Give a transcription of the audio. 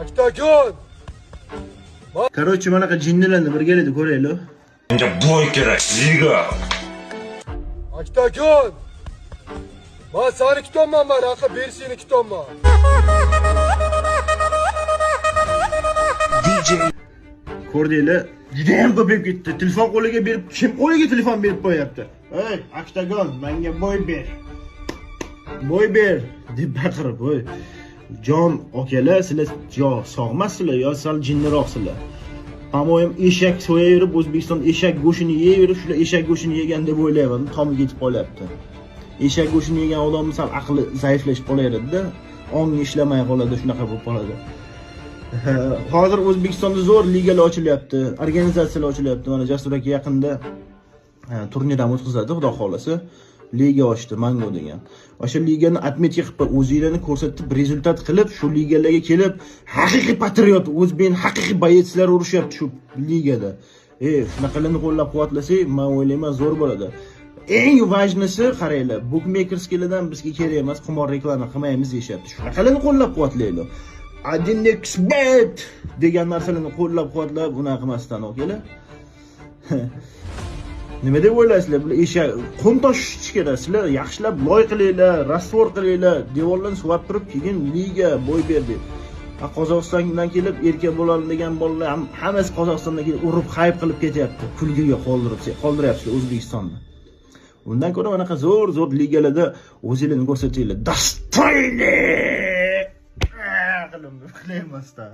Aktagon! Короче, mana jinnilarni birgalikda ko'raylik. Menga boy kerak, liga. Aktagon! Ben seni kitonman ben, akı berisini kitonman. Ko'rdinglar, juda ham ko'payib ketdi. Telefon qo'liga berib, kim qo'liga telefon berib qo'yapti? Ey, Aktagon, menga boy ber. Boy ber deb baqirib, voy. Jon akalar, sizlar yo sog'massizlar, yo sal jinniroqsizlar. Pamoyim eshak so'yayverib, O'zbekiston eshak go'shtini yeyverib, shular eshak go'shtini yegan deb o'ylayman, tomi ketib qolyapti. Eshak go'shtini yegan odam sal aqli zaiflashib qolaveradi-da, ongi ishlamay qoladi, shunaqa bo'lib qoladi. Hozir O'zbekistonda zo'r ligalar ochilyapti, organizatsiyalar ochilyapti. Mana Jasur aka yaqinda turnir ham o'tkazadi, xudo xolasa. Liga ochdi, Mango degan. O'sha ligani atmetka qilib, o'zinglarni ko'rsatib, rezultat qilib, shu ligalarga kelib, haqiqiy patriot, o'zbek haqiqiy boyetslar urushyapti shu ligada. Shunaqalarni qo'llab-quvvatlasak, men o'ylayman zo'r bo'ladi. Eng vajnisi qaranglar, bookmakerslardan bizga kerak emas, qimor reklama qilmaymiz deyapti. Shunaqalarni qo'llab-quvvatlaylik. Adinexbet degan narsalarni qo'llab-quvvatlab, unaqa qilmasdan okalar. Nima deb o'ylaysizlar? Bular eshak qum toshish kerak. Sizlar yaxshilab loy qilinglar, rasvor qilinglar, devorlarni suvab turib, keyin liga boy berdi. Qozog'istondan kelib erkak bo'ladi degan bolalar ham hammasi Qozog'istondan kelib urib hayb qilib ketyapti. Kulgiga qoldiryapsizlar O'zbekistonni. Undan ko'ra anaqa zo'r ligalarda o'zinglarni ko'rsatinglar. Dostoyli! Qilamasdan.